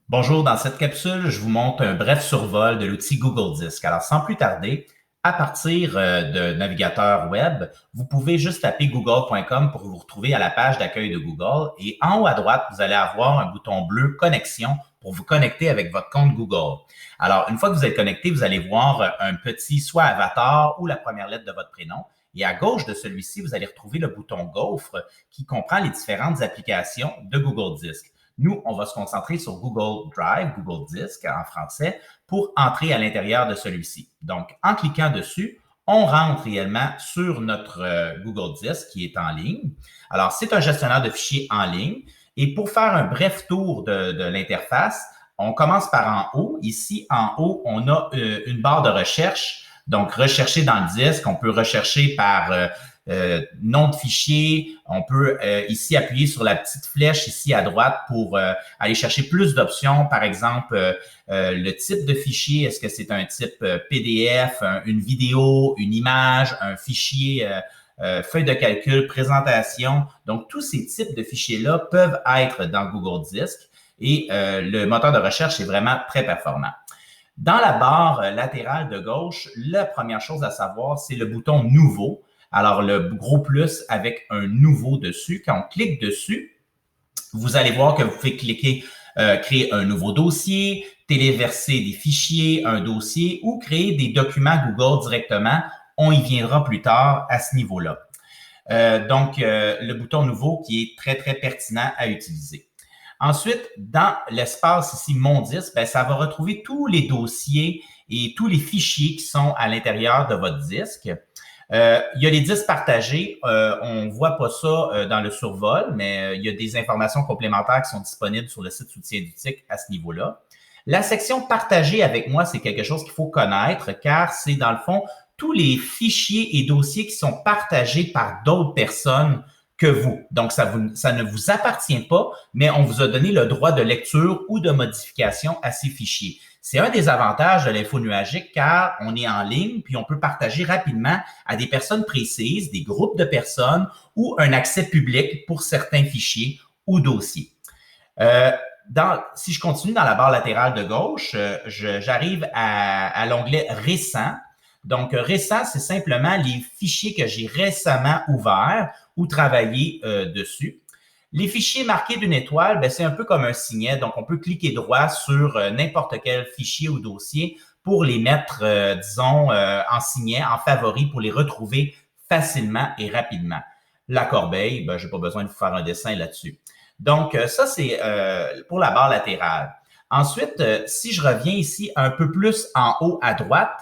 Bonjour, dans cette capsule, je vous montre un bref survol de l'outil Google Disk. Alors, sans plus tarder, à partir de navigateur web, vous pouvez juste taper google.com pour vous retrouver à la page d'accueil de Google et en haut à droite, vous allez avoir un bouton bleu Connexion pour vous connecter avec votre compte Google. Alors, une fois que vous êtes connecté, vous allez voir un petit soit avatar ou la première lettre de votre prénom. Et à gauche de celui-ci, vous allez retrouver le bouton Gaufre qui comprend les différentes applications de Google Disk. Nous, on va se concentrer sur Google Drive, Google Disk en français, pour entrer à l'intérieur de celui-ci. Donc, en cliquant dessus, on rentre réellement sur notre Google Disk qui est en ligne. Alors, c'est un gestionnaire de fichiers en ligne. Et pour faire un bref tour de l'interface, on commence par en haut. Ici, en haut, on a une barre de recherche. Donc, rechercher dans le disque, on peut rechercher par nom de fichier. On peut ici appuyer sur la petite flèche ici à droite pour aller chercher plus d'options. Par exemple, le type de fichier. Est-ce que c'est un type PDF, une vidéo, une image, un fichier feuille de calcul, présentation. Donc, tous ces types de fichiers-là peuvent être dans Google Disk et le moteur de recherche est vraiment très performant. Dans la barre latérale de gauche, la première chose à savoir, c'est le bouton Nouveau. Alors, le gros plus avec un nouveau dessus. Quand on clique dessus, vous allez voir que vous pouvez cliquer créer un nouveau dossier, téléverser des fichiers, un dossier ou créer des documents Google directement. On y viendra plus tard à ce niveau-là. Donc, le bouton Nouveau qui est très, très pertinent à utiliser. Ensuite, dans l'espace ici Mon disque, ben, ça va retrouver tous les dossiers et tous les fichiers qui sont à l'intérieur de votre disque. Il y a les disques partagés. On ne voit pas ça dans le survol, mais il y a des informations complémentaires qui sont disponibles sur le site Outils Indutic à ce niveau-là. La section Partager avec moi, c'est quelque chose qu'il faut connaître car c'est dans le fond tous les fichiers et dossiers qui sont partagés par d'autres personnes que vous. Donc, ça ne vous appartient pas, mais on vous a donné le droit de lecture ou de modification à ces fichiers. C'est un des avantages de l'info nuagique car on est en ligne puis on peut partager rapidement à des personnes précises, des groupes de personnes ou un accès public pour certains fichiers ou dossiers. Si je continue dans la barre latérale de gauche, j'arrive à l'onglet Récent. Donc, récent, c'est simplement les fichiers que j'ai récemment ouverts ou travaillé dessus. Les fichiers marqués d'une étoile, ben, c'est un peu comme un signet. Donc, on peut cliquer droit sur n'importe quel fichier ou dossier pour les mettre, disons, en signet, en favori, pour les retrouver facilement et rapidement. La corbeille, ben, je n'ai pas besoin de vous faire un dessin là-dessus. Donc, ça, c'est pour la barre latérale. Ensuite, si je reviens ici un peu plus en haut à droite,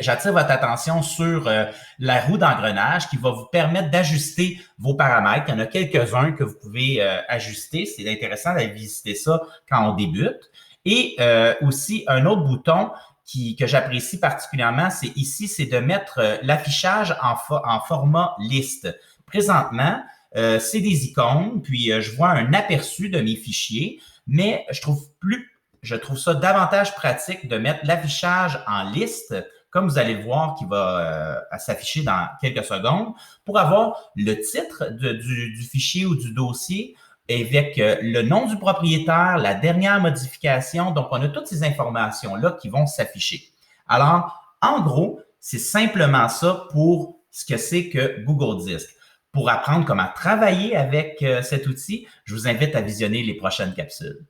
j'attire votre attention sur la roue d'engrenage qui va vous permettre d'ajuster vos paramètres. Il y en a quelques-uns que vous pouvez ajuster. C'est intéressant d'aller visiter ça quand on débute. Et aussi, un autre bouton que j'apprécie particulièrement, c'est ici, c'est de mettre l'affichage en format liste. Présentement, c'est des icônes, puis je vois un aperçu de mes fichiers, mais je trouve ça davantage pratique de mettre l'affichage en liste, comme vous allez le voir qui va s'afficher dans quelques secondes, pour avoir le titre du fichier ou du dossier avec le nom du propriétaire, la dernière modification. Donc, on a toutes ces informations-là qui vont s'afficher. Alors, en gros, c'est simplement ça pour ce que c'est que Google Disk. Pour apprendre comment travailler avec cet outil, je vous invite à visionner les prochaines capsules.